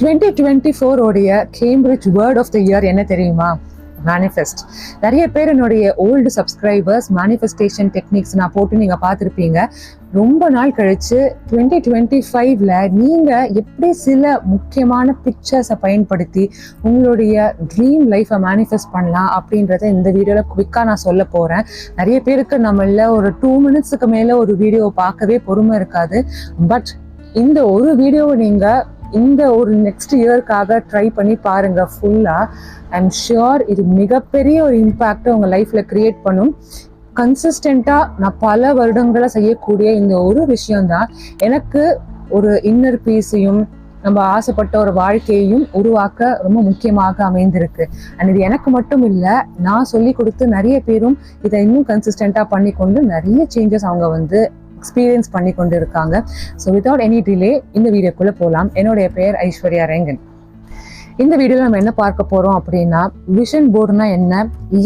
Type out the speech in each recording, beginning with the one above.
2024 உடைய Cambridge word of the year என்ன தெரியுமா? மேனிஃபெஸ்ட். நிறைய பேர் என்னுடைய ஓல்டு சப்ஸ்கிரைபர்ஸ் மேனிஃபெஸ்டேஷன் டெக்னிக்ஸ் நான் போட்டு நீங்க பார்த்துருப்பீங்க. ரொம்ப நாள் கழிச்சு 2025ல நீங்க எப்படி சில முக்கியமான பிக்சர்ஸை பயன்படுத்தி உங்களுடைய ட்ரீம் லைஃபை மேனிஃபெஸ்ட் பண்ணலாம் அப்படின்றத இந்த வீடியோல குவிக்கா நான் சொல்ல போறேன். நிறைய பேருக்கு நம்மள ஒரு 2 மினிட்ஸுக்கு மேல ஒரு வீடியோ பார்க்கவே பொறுமை இருக்காது. பட் இந்த ஒரு வீடியோவை நீங்க இந்த ஒரு நெக்ஸ்ட் இயர்க்காக ட்ரை பண்ணி பாருங்க ஃபுல்லா. ஐம் ஷுர் இது மிகப்பெரிய ஒரு இம்பேக்டை உங்க லைஃப்ல கிரியேட் பண்ணும். கன்சிஸ்டண்டா நான் பல வருடங்களை செய்யக்கூடிய இந்த ஒரு விஷயம்தான் எனக்கு ஒரு இன்னர் பீஸையும் நம்ம ஆசைப்பட்ட ஒரு வாழ்க்கையையும் உருவாக்க ரொம்ப முக்கியமாக அமைந்திருக்கு. அண்ட் இது எனக்கு மட்டும் இல்லை, நான் சொல்லி கொடுத்து நிறைய பேரும் இதை இன்னும் கன்சிஸ்டண்டா பண்ணி கொண்டு நிறைய சேஞ்சஸ் அவங்க எக்ஸ்பீரியன்ஸ் பண்ணி கொண்டு இருக்காங்க. ஸோ வித்வுட் எனி டிலே இந்த வீடியோக்குள்ள போகலாம். என்னுடைய பெயர் ஐஸ்வர்யா ரேங்கன். இந்த வீடியோவில் நம்ம என்ன பார்க்க போறோம் அப்படின்னா, விஷன் போர்டுனா என்ன,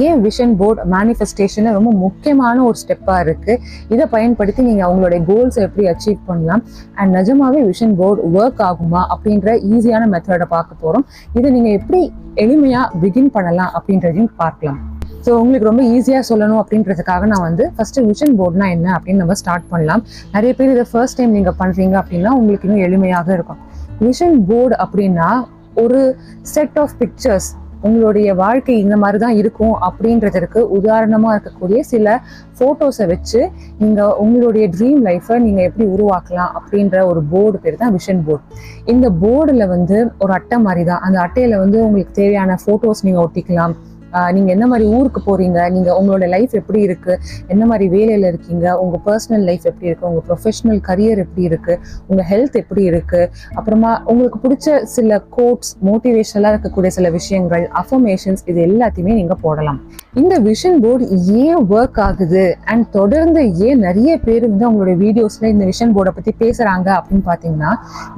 ஏன் விஷன் போர்டு மேனிஃபெஸ்டேஷன் ரொம்ப முக்கியமான ஒரு ஸ்டெப்பா இருக்கு, இதை பயன்படுத்தி நீங்க அவங்களுடைய கோல்ஸை எப்படி அச்சீவ் பண்ணலாம், அண்ட் நிஜமாவே விஷன் போர்டு ஒர்க் ஆகுமா அப்படின்ற ஈஸியான மெத்தடை பார்க்க போறோம். இதை நீங்க எப்படி எளிமையா பிகின் பண்ணலாம் அப்படின்றதையும் பார்க்கலாம். ஸோ உங்களுக்கு ரொம்ப ஈஸியாக சொல்லணும் அப்படின்றதுக்காக நான் ஃபர்ஸ்ட் விஷன் போர்டுனா என்ன அப்படின்னு நம்ம ஸ்டார்ட் பண்ணலாம். நிறைய பேர் இதை ஃபர்ஸ்ட் டைம் நீங்கள் பண்ணுறீங்க அப்படின்னா உங்களுக்கு இன்னும் எளிமையாக இருக்கும். விஷன் போர்டு அப்படின்னா ஒரு செட் ஆஃப் பிக்சர்ஸ், உங்களுடைய வாழ்க்கை இந்த மாதிரி தான் இருக்கும் அப்படின்றதுக்கு உதாரணமாக இருக்கக்கூடிய சில ஃபோட்டோஸை வச்சு நீங்கள் உங்களுடைய ட்ரீம் லைஃப்பை நீங்கள் எப்படி உருவாக்கலாம் அப்படின்ற ஒரு போர்டு பேர் தான் விஷன் போர்டு. இந்த போர்டில் ஒரு அட்டை மாதிரி தான். அந்த அட்டையில் உங்களுக்கு தேவையான ஃபோட்டோஸ் நீங்கள் ஒட்டிக்கலாம். நீங்க என்ன மாதிரி ஊருக்கு போறீங்க, நீங்க உங்களோட லைஃப் எப்படி இருக்கு, என்ன மாதிரி வேலையில இருக்கீங்க, உங்க பர்சனல் லைஃப் எப்படி இருக்கு, உங்க ப்ரொஃபஷனல் கரியர் எப்படி இருக்கு, உங்க ஹெல்த் எப்படி இருக்கு, அப்புறமா உங்களுக்கு பிடிச்ச சில கோட்ஸ், மோட்டிவேஷனலா இருக்கக்கூடிய சில விஷயங்கள், அஃபர்மேஷன்ஸ், இது எல்லாத்தையுமே நீங்க போடலாம். இந்த விஷன் போர்டு ஏன் ஒர்க் ஆகுது அண்ட் தொடர்ந்து ஏன் நிறைய பேர் அவங்களுடைய வீடியோஸ்ல இந்த விஷன் போர்டை பத்தி பேசுறாங்க அப்படின்னு பாத்தீங்கன்னா,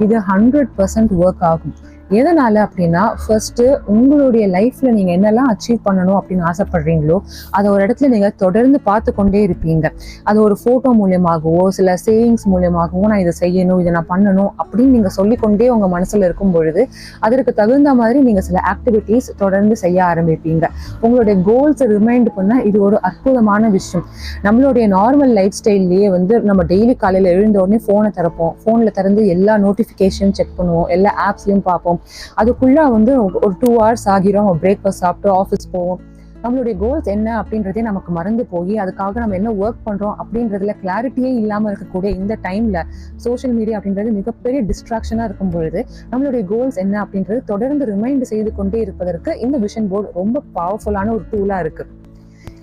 இது 100% ஒர்க் ஆகும். எதனால அப்படின்னா, ஃபர்ஸ்ட் உங்களுடைய லைஃப்ல நீங்க என்னெல்லாம் அச்சீவ் பண்ணணும் அப்படின்னு ஆசைப்படுறீங்களோ அதை ஒரு இடத்துல நீங்க தொடர்ந்து பார்த்து கொண்டே இருப்பீங்க. அது ஒரு போட்டோ மூலியமாகவோ சில சேயிங்ஸ் மூலியமாகவோ நான் இதை செய்யணும், இதை நான் பண்ணணும் அப்படின்னு நீங்க சொல்லிக்கொண்டே உங்க மனசுல இருக்கும் பொழுது அதற்கு தகுந்த மாதிரி நீங்க சில ஆக்டிவிட்டிஸ் தொடர்ந்து செய்ய ஆரம்பிப்பீங்க. உங்களுடைய கோல்ஸ் ரிமைண்ட் பண்ண இது ஒரு அற்புதமான விஷயம். நம்மளுடைய நார்மல் லைஃப் ஸ்டைல்லையே நம்ம டெய்லி காலையில எழுந்த உடனே போனை திறப்போம். போன்ல திறந்து எல்லா நோட்டிபிகேஷன் செக் பண்ணுவோம், எல்லா ஆப்ஸ்லயும் பார்ப்போம். அதுக்குள்ள ஒரு 2 hours ஆகிரும். பிரேக்ஃபாஸ்ட் சாப்பிட்டு ஆஃபீஸ் போவோம். நம்மளுடைய கோல்ஸ் என்ன அப்படின்றதே நமக்கு மறந்து போய் அதுக்காக நம்ம என்ன ஒர்க் பண்றோம் அப்படின்றதுல கிளாரிட்டியே இல்லாம இருக்கக்கூடிய இந்த டைம்ல சோஷியல் மீடியா அப்படின்றது மிகப்பெரிய டிஸ்ட்ராக்ஷனா இருக்கும் பொழுது நம்மளுடைய கோல்ஸ் என்ன அப்படின்றது தொடர்ந்து ரிமைண்ட் செய்து கொண்டே இருப்பதற்கு இந்த விஷன் போர்டு ரொம்ப பவர்ஃபுல்லான ஒரு டூலா இருக்கு.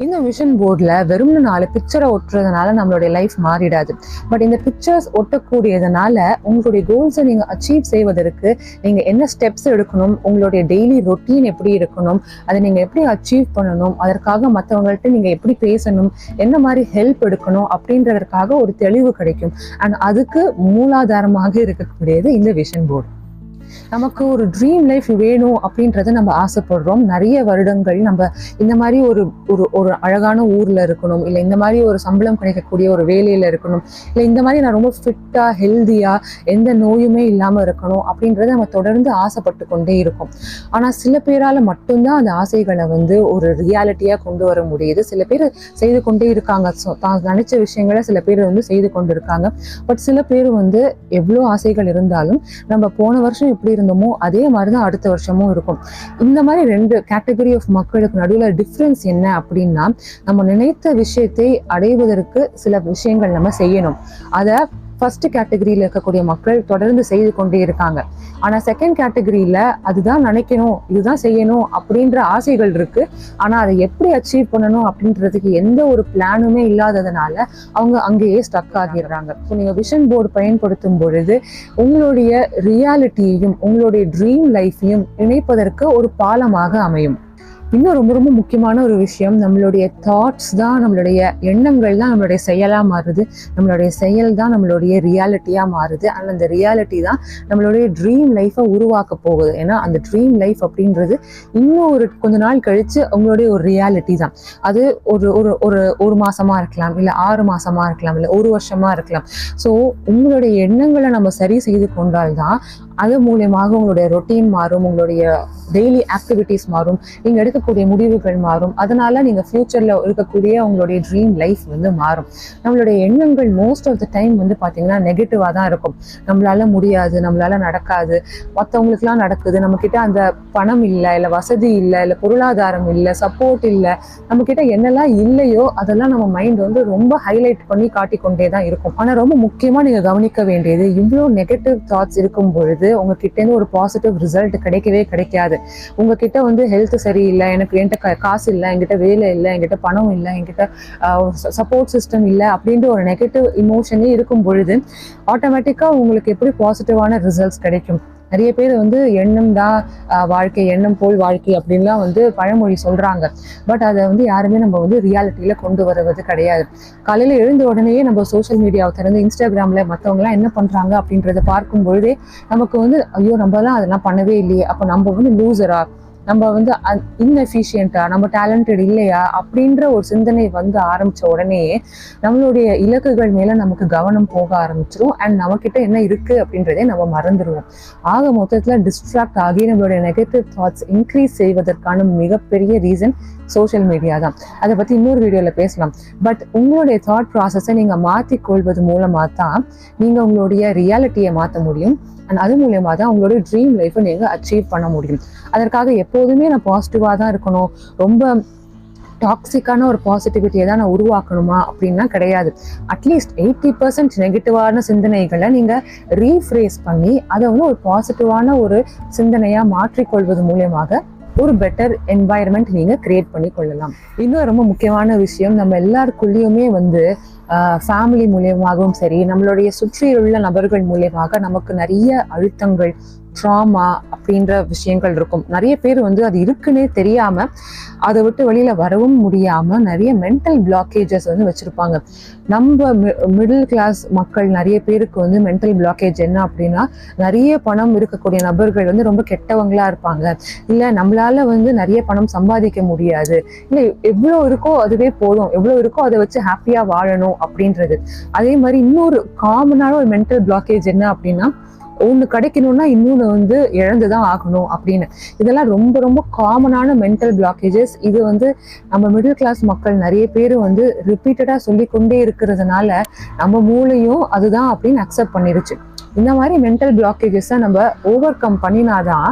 இந்த விஷன் போர்டில் வெறும் 4 பிக்சரை ஒட்டுறதுனால நம்மளுடைய லைஃப் மாறிடாது. பட் இந்த பிக்சர்ஸ் ஒட்டக்கூடியதுனால உங்களுடைய கோல்ஸை நீங்கள் அச்சீவ் செய்வதற்கு நீங்கள் என்ன ஸ்டெப்ஸ் எடுக்கணும், உங்களுடைய டெய்லி ரொட்டீன் எப்படி இருக்கணும், அதை நீங்கள் எப்படி அச்சீவ் பண்ணணும், அதற்காக மற்றவங்கள்ட்ட நீங்கள் எப்படி பேசணும், என்ன மாதிரி ஹெல்ப் எடுக்கணும் அப்படின்றதற்காக ஒரு தெளிவு கிடைக்கும். அண்ட் அதுக்கு மூலாதாரமாக இருக்கக்கூடியது இந்த விஷன் போர்டு. நமக்கு ஒரு ட்ரீம் லைஃப் வேணும் அப்படின்றத நம்ம ஆசைப்படுறோம். நிறைய வருடங்கள் நம்ம இந்த மாதிரி ஒரு அழகான ஊர்ல இருக்கணும், இல்லை இந்த மாதிரி ஒரு சம்பளம் கிடைக்கக்கூடிய ஒரு வேலையில இருக்கணும், இல்லை இந்த மாதிரி நான் ரொம்ப ஃபிட்டா ஹெல்தியா எந்த நோயுமே இல்லாம இருக்கணும் அப்படின்றத நம்ம தொடர்ந்து ஆசைப்பட்டு கொண்டே இருக்கோம். ஆனா சில பேரால மட்டும்தான் அந்த ஆசைகளை ஒரு ரியாலிட்டியா கொண்டு வர முடியுது. சில பேர் செய்து கொண்டே இருக்காங்க, தான் நினைச்ச விஷயங்களை சில பேர் செய்து கொண்டு இருக்காங்க. பட் சில பேர் எவ்வளோ ஆசைகள் இருந்தாலும் நம்ம போன வருஷம் எப்படி இருந்தோமோ அதே மாதிரிதான் அடுத்த வருஷமும் இருக்கும். இந்த மாதிரி 2 கேட்டகரி ஆஃப் மக்களுக்கு நடுவுல டிஃபரன்ஸ் என்ன அப்படின்னா, நம்ம நினைத்த விஷயத்தை அடைவதற்கு சில விஷயங்கள் நம்ம செய்யணும். அதை ஃபர்ஸ்ட் கேட்டகரியில இருக்கக்கூடிய மக்கள் தொடர்ந்து செய்து கொண்டே இருக்காங்க. ஆனா செகண்ட் கேட்டகரியில அதுதான் நினைக்கணும், இதுதான் செய்யணும் அப்படின்ற ஆசைகள் இருக்கு. ஆனா அதை எப்படி அச்சீவ் பண்ணணும் அப்படின்றதுக்கு எந்த ஒரு பிளானுமே இல்லாததுனால அவங்க அங்கேயே ஸ்டக் ஆகிடுறாங்க. ஸோ நீங்க விஷன் போர்டு பயன்படுத்தும் பொழுது உங்களுடைய ரியாலிட்டியையும் உங்களுடைய ட்ரீம் லைஃபையும் இணைப்பதற்கு ஒரு பாலமாக அமையும். இன்னும் ரொம்ப ரொம்ப முக்கியமான ஒரு விஷயம், நம்மளுடைய தாட்ஸ் தான், நம்மளுடைய எண்ணங்கள் தான் நம்மளுடைய செயலாக மாறுது. நம்மளுடைய செயல் தான் நம்மளுடைய ரியாலிட்டியாக மாறுது. அண்ட் அந்த ரியாலிட்டி தான் நம்மளுடைய ட்ரீம் லைஃப்பை உருவாக்க போகுது. ஏன்னா அந்த ட்ரீம் லைஃப் அப்படின்றது இன்னும் கொஞ்ச நாள் கழிச்சு உங்களுடைய ஒரு ரியாலிட்டி தான். அது ஒரு மாசமா இருக்கலாம், இல்லை 6 மாசமா இருக்கலாம், இல்லை 1 வருஷமா இருக்கலாம். ஸோ உங்களுடைய எண்ணங்களை நம்ம சரி செய்து கொண்டால்தான் அது மூலியமாக உங்களுடைய ரொட்டீன் மாறும், உங்களுடைய டெய்லி ஆக்டிவிட்டிஸ் மாறும், நீங்க எடுக்கக்கூடிய முடிவுகள் மாறும். அதனால நீங்க ஃபியூச்சர்ல இருக்கக்கூடிய உங்களுடைய ட்ரீம் லைஃப் வந்து மாறும். நம்மளுடைய எண்ணங்கள் மோஸ்ட் ஆஃப் த டைம் வந்து பாத்தீங்கன்னா நெகட்டிவா தான் இருக்கும். நம்மளால முடியாது, நம்மளால நடக்காது, மற்றவங்களுக்குலாம் நடக்குது, நம்ம கிட்ட அந்த பணம் இல்லை, இல்லை வசதி இல்லை, இல்லை பொருளாதாரம் இல்லை, சப்போர்ட் இல்லை, நம்ம கிட்ட என்னெல்லாம் இல்லையோ அதெல்லாம் நம்ம மைண்ட் வந்து ரொம்ப ஹைலைட் பண்ணி காட்டிக்கொண்டே தான் இருக்கும். ஆனா ரொம்ப முக்கியமா நீங்க கவனிக்க வேண்டியது, இவ்வளோ நெகட்டிவ் தாட்ஸ் இருக்கும் பொழுது உங்ககிட்ட இருந்து ஒரு பாசிட்டிவ் ரிசல்ட் கிடைக்கவே கிடைக்காது. உங்ககிட்ட வந்து ஹெல்த் சரியில்லை, என்கிட்ட காசு இல்லை, என்கிட்ட வேலை இல்லை, என்கிட்ட பணம் இல்லை, என்கிட்ட சப்போர்ட் சிஸ்டம் இல்லை அப்படின்ற ஒரு நெகட்டிவ் இமோஷனே இருக்கும் பொழுது ஆட்டோமேட்டிக்கா உங்களுக்கு எப்படி பாசிட்டிவான ரிசல்ட்ஸ் கிடைக்கும்? நிறைய பேர் வந்து எண்ணம் தான் வாழ்க்கை, எண்ணம் போல் வாழ்க்கை அப்படின்லாம் வந்து பழமொழி சொல்றாங்க. பட் அதை வந்து யாருமே நம்ம வந்து ரியாலிட்டியில கொண்டு வருவது கிடையாது. காலையில எழுந்த உடனேயே நம்ம சோஷியல் மீடியாவை திறந்து இன்ஸ்டாகிராம்ல மற்றவங்கலாம் என்ன பண்றாங்க அப்படின்றத பார்க்கும் பொழுதே நமக்கு வந்து ஐயோ நம்மலாம் அதெல்லாம் பண்ணவே இல்லையே, அப்போ நம்ம வந்து லூசரா, நம்ம வந்து இன்எஃபிஷியண்டா, நம்ம டேலண்டட் இல்லையா அப்படின்ற ஒரு சிந்தனை வந்து ஆரம்பிச்ச உடனே நம்மளுடைய இலக்குகள் மேல நமக்கு கவனம் போக ஆரம்பிச்சிடும். அண்ட் நம்மக்கிட்ட என்ன இருக்கு அப்படின்றதே நம்ம மறந்துடுவோம். ஆக மொத்தத்துல டிஸ்ட்ராக்ட் ஆகி நம்மளுடைய நெகட்டிவ் தாட்ஸ் இன்க்ரீஸ் செய்வதற்கான மிகப்பெரிய ரீசன் சோஷியல் மீடியா தான். அதை பத்தி இன்னொரு வீடியோல பேசலாம். பட் உங்களுடைய தாட் ப்ராசஸை நீங்க மாற்றிக்கொள்வது மூலமா தான் நீங்க உங்களுடைய ரியாலிட்டியை மாற்ற முடியும். அண்ட் அது மூலியமா தான் உங்களுடைய ட்ரீம் லைஃப்பை நீங்க அச்சீவ் பண்ண முடியும். அதற்காக எப்போதுமே நான் பாசிட்டிவா தான் இருக்கணும், ரொம்ப டாக்ஸிக்கான ஒரு பாசிட்டிவிட்டியை தான் நான் உருவாக்கணுமா அப்படின்னா கிடையாது. அட்லீஸ்ட் 80% நெகட்டிவான சிந்தனைகளை நீங்க ரீஃப்ரேஸ் பண்ணி அதை வந்து ஒரு பாசிட்டிவான ஒரு சிந்தனையா மாற்றிக்கொள்வது மூலியமாக ஒரு பெட்டர் என்வாயர்மெண்ட் நீங்க கிரியேட் பண்ணி கொள்ளலாம். இன்னும் ரொம்ப முக்கியமான விஷயம், நம்ம எல்லாருக்குள்ளேயுமே வந்து ஃபேமிலி மூலியமாகவும் சரி, நம்மளுடைய சுற்றியுள்ள நபர்கள் மூலியமாக நமக்கு நிறைய அழுத்தங்கள், ட்ராமா அப்படின்ற விஷயங்கள் இருக்கும். நிறைய பேர் வந்து அது இருக்குன்னே தெரியாம அதை விட்டு வெளியில வரவும் முடியாம நிறைய மென்டல் பிளாக்கேஜஸ் வந்து வச்சிருப்பாங்க. நம்ம மிடில் கிளாஸ் மக்கள் நிறைய பேருக்கு வந்து மென்டல் பிளாக்கேஜ் என்ன அப்படின்னா, நிறைய பணம் இருக்கக்கூடிய நபர்கள் வந்து ரொம்ப கெட்டவங்களா இருப்பாங்க, இல்லை நம்மளால வந்து நிறைய பணம் சம்பாதிக்க முடியாது, இல்லை எவ்வளோ இருக்கோ அதுவே போதும், எவ்வளோ இருக்கோ அதை வச்சு ஹாப்பியா வாழணும் அப்படின்றது. அதே மாதிரி இன்னொரு காமனான ஒரு மென்டல் பிளாக்கேஜ் என்ன அப்படின்னா, ஒன்று கிடைக்கணும்னா இன்னொன்று வந்து இழந்துதான் ஆகணும் அப்படின்னு. இதெல்லாம் ரொம்ப ரொம்ப காமனான மென்டல் பிளாக்கேஜஸ். இது வந்து நம்ம மிடில் கிளாஸ் மக்கள் நிறைய பேர் வந்து ரிப்பீட்டடா சொல்லி கொண்டே இருக்கிறதுனால நம்ம மூளையும் அதுதான் அப்படின்னு அக்செப்ட் பண்ணிருச்சு. இந்த மாதிரி மென்டல் பிளாக்கேஜஸை நம்ம ஓவர் கம் பண்ணினாதான்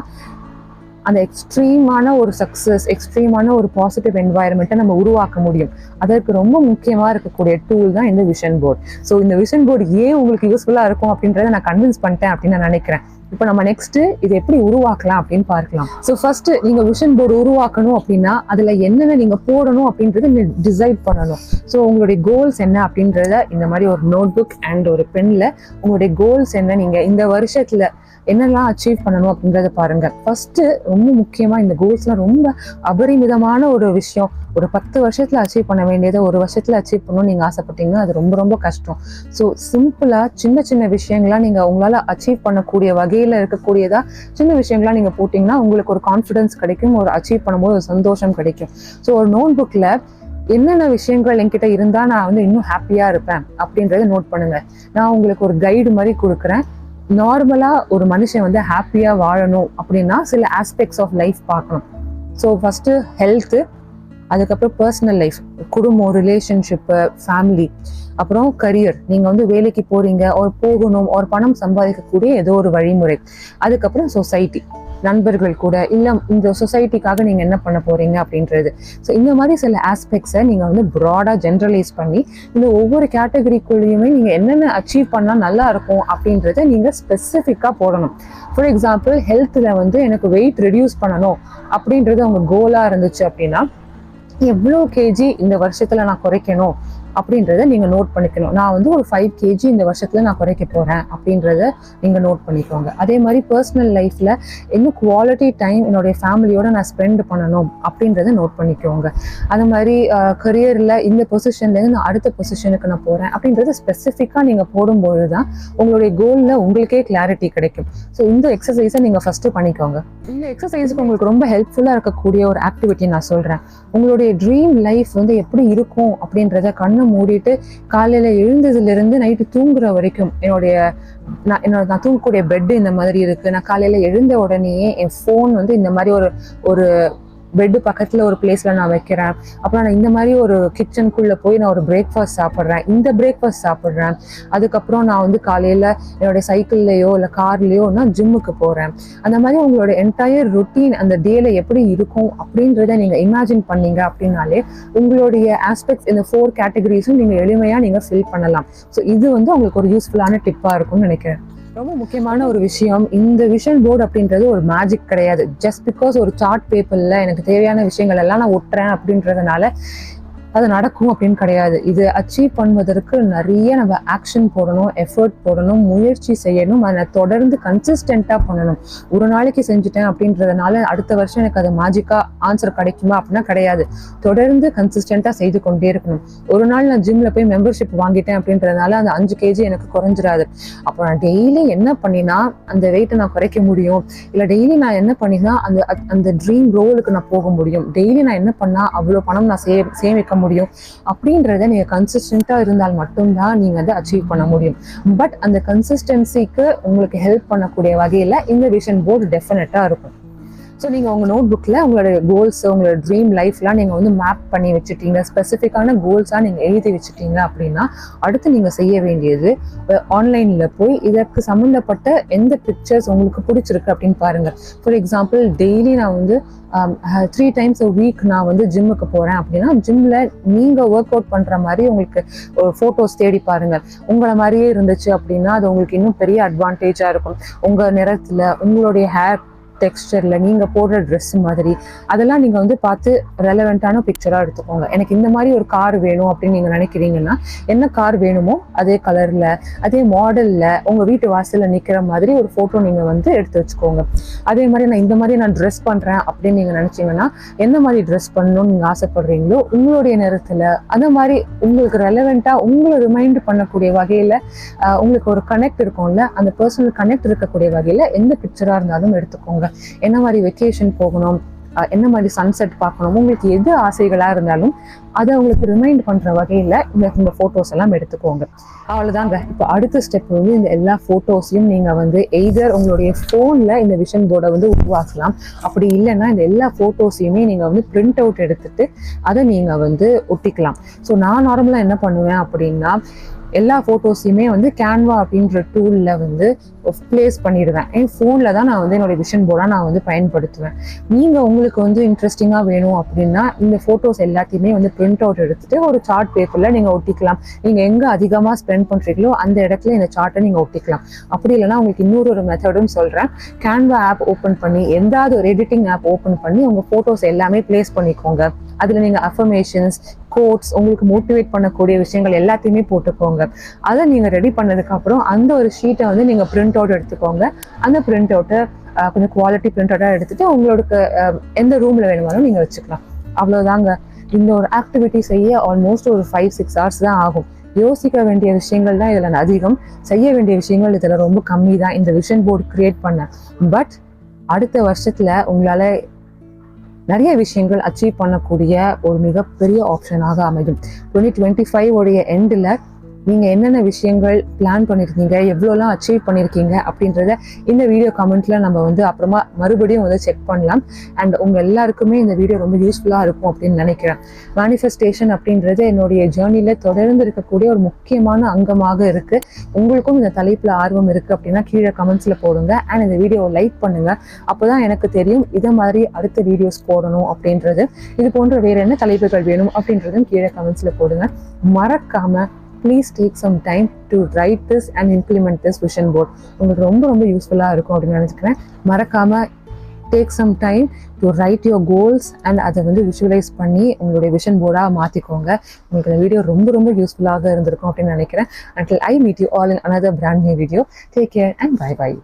அந்த எக்ஸ்ட்ரீமான ஒரு சக்ஸஸ், எக்ஸ்ட்ரீமான ஒரு பாசிட்டிவ் என்வாயர்மெண்ட்டை நம்ம உருவாக்க முடியும். அதற்கு ரொம்ப முக்கியமாக இருக்கக்கூடிய டூல் தான் இந்த விஷன் போர்டு. ஸோ இந்த விஷன் போர்டு ஏன் உங்களுக்கு யூஸ்ஃபுல்லாக இருக்கும் அப்படின்றத நான் கன்வின்ஸ் பண்ணிட்டேன் அப்படின்னு நான் நினைக்கிறேன். இப்போ நம்ம நெக்ஸ்ட் இது எப்படி உருவாக்கலாம் அப்படின்னு பார்க்கலாம். ஸோ ஃபர்ஸ்ட் நீங்க விஷன் போர்டு உருவாக்கணும் அப்படின்னா அதுல என்னென்ன நீங்க போடணும் அப்படின்றத நீங்க டிசைட் பண்ணணும். ஸோ உங்களுடைய கோல்ஸ் என்ன அப்படின்றத இந்த மாதிரி ஒரு நோட் புக் அண்ட் ஒரு பென்ல உங்களுடைய கோல்ஸ் என்ன, நீங்க இந்த வருஷத்துல என்னெல்லாம் அச்சீவ் பண்ணணும் அப்படின்றத பாருங்க. ஃபர்ஸ்ட் ரொம்ப முக்கியமா இந்த கோல்ஸ்லாம் ரொம்ப அபரிமிதமான ஒரு விஷயம். ஒரு 10 வருஷத்துல அச்சீவ் பண்ண வேண்டியதை 1 வருஷத்துல அச்சீவ் பண்ணணும்னு நீங்க ஆசைப்பட்டீங்கன்னா அது ரொம்ப ரொம்ப கஷ்டம். ஸோ சிம்பிளா சின்ன சின்ன விஷயங்களா நீங்க உங்களால அச்சீவ் பண்ணக்கூடிய வகையில இருக்கக்கூடியதா சின்ன விஷயங்களா நீங்க போட்டீங்கன்னா உங்களுக்கு ஒரு கான்ஃபிடன்ஸ் கிடைக்கும், ஒரு அச்சீவ் பண்ணும்போது ஒரு சந்தோஷம் கிடைக்கும். ஸோ ஒரு நோட் புக்ல என்னென்ன விஷயங்கள் என்கிட்ட இருந்தா நான் வந்து இன்னும் ஹாப்பியா இருப்பேன் அப்படின்றத நோட் பண்ணுங்க. நான் உங்களுக்கு ஒரு கைடு மாதிரி கொடுக்குறேன். நார்மலா ஒரு மனுஷன் வந்து ஹாப்பியா வாழணும் அப்படின்னா சில ஆஸ்பெக்ட்ஸ் ஆஃப் லைஃப் பார்க்கணும். ஸோ ஃபர்ஸ்ட் ஹெல்த், அதுக்கப்புறம் பர்சனல் லைஃப், குடும்பம், ரிலேஷன்ஷிப்பு, ஃபேமிலி, அப்புறம் கரியர், நீங்க வந்து வேலைக்கு போறீங்க, ஒரு போகணும், ஒரு பணம் சம்பாதிக்கக்கூடிய ஏதோ ஒரு வழிமுறை, அதுக்கப்புறம் சொசைட்டி, நண்பர்கள் கூட, இல்லை இந்த சொசைட்டிக்காக நீங்க என்ன பண்ண போறீங்க அப்படின்றது. ஸோ இந்த மாதிரி சில ஆஸ்பெக்ட்ஸை நீங்க வந்து ப்ராடா ஜென்ரலைஸ் பண்ணி இந்த ஒவ்வொரு கேட்டகரிக்குள்ளேயுமே நீங்க என்னென்ன அச்சீவ் பண்ணா நல்லா இருக்கும் அப்படின்றத நீங்க ஸ்பெசிஃபிக்கா போடணும். ஃபார் எக்ஸாம்பிள் ஹெல்த்ல வந்து எனக்கு வெயிட் ரெடியூஸ் பண்ணணும் அப்படின்றது உங்க கோலா இருந்துச்சு அப்படின்னா எவ்வளோ கேஜி இந்த வருஷத்துல நான் குறைக்கணும் அப்படின்றத நீங்க நோட் பண்ணிக்கணும். நான் வந்து ஒரு 5 kg இந்த வருஷத்துல நான் குறைக்க போறேன் அப்படின்றத நீங்க நோட் பண்ணிக்கோங்க. அதே மாதிரி பர்சனல் லைஃப்ல இன்னும் குவாலிட்டி டைம் என்னுடைய ஃபேமிலியோட நான் ஸ்பெண்ட் பண்ணணும் அப்படின்றத நோட் பண்ணிக்கோங்க. அது மாதிரி கரியர்ல இந்த பொசிஷன்ல இருந்து நான் அடுத்த பொசிஷனுக்கு நான் போறேன் அப்படின்றது ஸ்பெசிஃபிக்கா நீங்க போடும்போது தான் உங்களுடைய கோல்ல உங்களுக்கே கிளாரிட்டி கிடைக்கும். ஸோ இந்த எக்ஸசைஸை நீங்க ஃபர்ஸ்ட் பண்ணிக்கோங்க. இந்த எக்ஸசைஸுக்கு உங்களுக்கு ரொம்ப ஹெல்ப்ஃபுல்லா இருக்கக்கூடிய ஒரு ஆக்டிவிட்டி நான் சொல்றேன். உங்களுடைய ட்ரீம் லைஃப் வந்து எப்படி இருக்கும் அப்படின்றத கண்ணை மூடிட்டு காலையில எழுந்ததுல இருந்து நைட்டு தூங்குற வரைக்கும் நான் தூங்கக்கூடிய பெட் இந்த மாதிரி இருக்கு, நான் காலையில எழுந்த உடனேயே என் ஃபோன் வந்து இந்த மாதிரி ஒரு பெட்டு பக்கத்துல ஒரு பிளேஸ்ல நான் வைக்கிறேன். அப்புறம் நான் இந்த மாதிரி ஒரு கிச்சனுக்குள்ள போய் நான் ஒரு பிரேக்ஃபாஸ்ட் சாப்பிட்றேன். அதுக்கப்புறம் நான் வந்து காலையில என்னுடைய சைக்கிள்லயோ இல்லை கார்லயோ நான் ஜிம்முக்கு போறேன். அந்த மாதிரி உங்களோட என்டையர் ரொட்டீன் அந்த டேல எப்படி இருக்கும் அப்படின்றத நீங்க இமேஜின் பண்ணீங்க அப்படின்னாலே உங்களுடைய ஆஸ்பெக்ட்ஸ் இந்த 4 கேட்டகரிஸும் நீங்க எளிமையா நீங்க ஃபில் பண்ணலாம். ஸோ இது வந்து உங்களுக்கு ஒரு யூஸ்ஃபுல்லான டிப்பா இருக்கும்னு நினைக்கிறேன். ரொம்ப முக்கியமான ஒரு விஷயம், இந்த விஷன் போர்டு அப்படின்றது ஒரு மேஜிக் கிடையாது. ஜஸ்ட் பிகாஸ் ஒரு சார்ட் பேப்பர்ல எனக்கு தேவையான விஷயங்கள் எல்லாம் நான் ஒட்டுறேன் அப்படின்றதுனால அது நடக்கும் அப்படின்னு கிடையாது. இது அச்சீவ் பண்ணுவதற்கு நிறைய நம்ம ஆக்ஷன் போடணும், எஃபர்ட் போடணும், முயற்சி செய்யணும், அதை தொடர்ந்து கன்சிஸ்டண்டா பண்ணணும். ஒரு நாளைக்கு செஞ்சுட்டேன் அப்படின்றதுனால அடுத்த வருஷம் எனக்கு அது மேஜிக்கா ஆன்சர் கிடைக்குமா அப்படின்னா கிடையாது. தொடர்ந்து கன்சிஸ்டண்டா செய்து கொண்டே இருக்கணும். ஒரு நாள் நான் ஜிம்ல போய் மெம்பர்ஷிப் வாங்கிட்டேன் அப்படின்றதுனால அந்த 5 kg எனக்கு குறைஞ்சிடாது. அப்போ நான் டெய்லி என்ன பண்ணினா அந்த வெயிட்டை நான் குறைக்க முடியும், இல்லை டெய்லி நான் என்ன பண்ணினா அந்த ட்ரீம் ரோலுக்கு நான் போக முடியும், டெய்லி நான் என்ன பண்ணா அவ்வளோ பணம் நான் சேமிக்க முடியும் அப்படின்றத நீங்க கன்சிஸ்டன்டா இருந்தால் மட்டும்தான் நீங்க அதை அச்சீவ் பண்ண முடியும். பட் அந்த கன்சிஸ்டன்சிக்கு உங்களுக்கு ஹெல்ப் பண்ணக்கூடிய வகையில இந்த விஷன் போர்டு டெஃபினட்டா இருக்கும். ஸோ நீங்கள் உங்கள் நோட் புக்கில் உங்களோட கோல்ஸ், உங்களோட ட்ரீம் லைஃப்லாம் நீங்கள் வந்து மேப் பண்ணி வச்சுட்டீங்க, ஸ்பெசிஃபிக்கான கோல்ஸாக நீங்கள் எழுதி வச்சுட்டீங்க அப்படின்னா அடுத்து நீங்கள் செய்ய வேண்டியது ஆன்லைனில் போய் இதற்கு சம்மந்தப்பட்ட எந்த பிக்சர்ஸ் உங்களுக்கு பிடிச்சிருக்கு அப்படின்னு பாருங்கள். ஃபார் எக்ஸாம்பிள் டெய்லி நான் வந்து 3 times a week நான் வந்து ஜிம்முக்கு போகிறேன் அப்படின்னா ஜிம்மில் நீங்கள் ஒர்க் அவுட் பண்ணுற மாதிரி உங்களுக்கு ஒரு ஃபோட்டோஸ் தேடி பாருங்கள். உங்களை மாதிரியே இருந்துச்சு அப்படின்னா அது உங்களுக்கு இன்னும் பெரிய அட்வான்டேஜாக இருக்கும். உங்கள் நிறத்தில், உங்களுடைய ஹேர் டெக்ஸ்டர்ல, நீங்க போடுற ட்ரெஸ் மாதிரி அதெல்லாம் நீங்க வந்து பார்த்து ரெலவெண்டான பிக்சரா எடுத்துக்கோங்க. எனக்கு இந்த மாதிரி ஒரு கார் வேணும் அப்படின்னு நீங்க நினைக்கிறீங்கன்னா என்ன கார் வேணுமோ அதே கலர்ல அதே மாடல்ல உங்க வீட்டு வாசல்ல நிக்கிற மாதிரி ஒரு போட்டோ நீங்க வந்து எடுத்து வச்சுக்கோங்க. அதே மாதிரி நான் ட்ரெஸ் பண்றேன் அப்படின்னு நீங்க நினைச்சீங்கன்னா என்ன மாதிரி ட்ரெஸ் பண்ணணும்னு நீங்க ஆசைப்படுறீங்களோ உங்களுடைய நேரத்துல அந்த மாதிரி உங்களுக்கு ரெலவெண்டா உங்களை ரிமைண்ட் பண்ணக்கூடிய வகையில உங்களுக்கு ஒரு கனெக்ட் இருக்கும்ல, அந்த பர்சனல் கனெக்ட் இருக்கக்கூடிய வகையில எந்த பிக்சரா இருந்தாலும் எடுத்துக்கோங்க. என்ன மாதிரி வெக்கேஷன் போகணும், என்ன மாதிரி சன்செட் பார்க்கணும், உங்களுக்கு எது ஆசைகளா இருந்தாலும் அதை உங்களுக்கு ரிமைண்ட் பண்ற வகையில இந்த போட்டோஸ் எல்லாம் எடுத்துக்கோங்க. அவ்வளவுதாங்க. இப்போ அடுத்த ஸ்டெப் வந்து இந்த எல்லா போட்டோஸையும் நீங்க வந்து எய்தர் உங்களுடைய போன்ல இந்த விஷன் போர்டை வந்து உருவாக்கலாம், அப்படி இல்லைன்னா இந்த எல்லா போட்டோஸையுமே நீங்க வந்து பிரிண்ட் அவுட் எடுத்துட்டு அதை நீங்க வந்து ஒட்டிக்கலாம். ஸோ நான் நார்மலா என்ன பண்ணுவேன் அப்படின்னா எல்லா ஃபோட்டோஸையுமே வந்து கேன்வா அப்படின்ற டூலில் வந்து பிளேஸ் பண்ணிடுவேன். என் ஃபோனில் தான் நான் வந்து என்னோடய விஷன் போர்டாக நான் வந்து பயன்படுத்துவேன். நீங்கள் உங்களுக்கு வந்து இன்ட்ரெஸ்டிங்காக வேணும் அப்படின்னா இந்த ஃபோட்டோஸ் எல்லாத்தையுமே வந்து பிரிண்ட் அவுட் எடுத்துகிட்டு ஒரு சார்ட் பேப்பரில் நீங்கள் ஒட்டிக்கலாம். நீங்கள் எங்கே அதிகமாக ஸ்பெண்ட் பண்ணுறீங்களோ அந்த இடத்துல இந்த சார்ட்டை நீங்கள் ஒட்டிக்கலாம். அப்படி இல்லைன்னா உங்களுக்கு இன்னொரு மெத்தடும் சொல்கிறேன். கேன்வா ஆப் ஓப்பன் பண்ணி எந்தாவது ஒரு எடிட்டிங் ஆப் ஓப்பன் பண்ணி உங்கள் ஃபோட்டோஸ் எல்லாமே பிளேஸ் பண்ணிக்கோங்க. அதில் நீங்கள் அஃபர்மேஷன்ஸ், கோட்ஸ், உங்களுக்கு மோட்டிவேட் பண்ணக்கூடிய விஷயங்கள் எல்லாத்தையுமே போட்டுக்கோங்க. அதை நீங்கள் ரெடி பண்ணதுக்கு அப்புறம் அந்த ஒரு ஷீட்டை வந்து நீங்கள் பிரிண்ட் அவுட் எடுத்துக்கோங்க. அந்த பிரிண்ட் அவுட்டை கொஞ்சம் குவாலிட்டி பிரிண்ட் அவுட்டாக எடுத்துட்டு உங்களோட எந்த ரூமில் வேணுமாலும் நீங்கள் வச்சுக்கலாம். அவ்வளோதாங்க. இந்த ஒரு ஆக்டிவிட்டி செய்ய ஆல்மோஸ்ட் ஒரு 5-6 hours தான் ஆகும். யோசிக்க வேண்டிய விஷயங்கள் தான் இதில் அதிகம், செய்ய வேண்டிய விஷயங்கள் இதில் ரொம்ப கம்மி தான் இந்த விஷன் போர்டு கிரியேட் பண்ண. பட் அடுத்த வருஷத்துல உங்களால நிறைய விஷயங்கள் அச்சீவ் பண்ணக்கூடிய ஒரு மிகப்பெரிய ஆப்ஷனாக அமையும். 2025 உடைய எண்டில் நீங்கள் என்னென்ன விஷயங்கள் பிளான் பண்ணியிருக்கீங்க, எவ்வளோலாம் அச்சீவ் பண்ணியிருக்கீங்க அப்படின்றத இந்த வீடியோ கமெண்ட்ல நம்ம வந்து அப்புறமா மறுபடியும் வந்து செக் பண்ணலாம். அண்ட் உங்கள் எல்லாருக்குமே இந்த வீடியோ ரொம்ப யூஸ்ஃபுல்லாக இருக்கும் அப்படின்னு நினைக்கிறேன். மேனிஃபெஸ்டேஷன் அப்படின்றது என்னுடைய ஜேர்னியில் தொடர்ந்து இருக்கக்கூடிய ஒரு முக்கியமான அங்கமாக இருக்குது. உங்களுக்கும் இந்த தலைப்பில் ஆர்வம் இருக்குது அப்படின்னா கீழே கமெண்ட்ஸில் போடுங்க. அண்ட் இந்த வீடியோவை லைக் பண்ணுங்கள். அப்போ தான் எனக்கு தெரியும் இதை மாதிரி அடுத்த வீடியோஸ் போடணும் அப்படின்றது. இது போன்ற வேறு என்ன தலைப்புகள் வேணும் அப்படின்றதும் கீழே கமெண்ட்ஸில் போடுங்க. மறக்காமல் please take some time to write this and implement this vision board. உங்களுக்கு ரொம்ப ரொம்ப யூஸ்ஃபுல்லாக இருக்கும் அப்படின்னு நினைக்கிறேன். மறக்காம take some time to write your goals and அதை வந்து விஷுவலைஸ் பண்ணி உங்களுடைய விஷன் போர்டாக மாற்றிக்கோங்க. உங்களுக்கு இந்த வீடியோ ரொம்ப ரொம்ப யூஸ்ஃபுல்லாக இருந்திருக்கும் அப்படின்னு நினைக்கிறேன். Until I meet you all in another brand new video, take care and bye bye.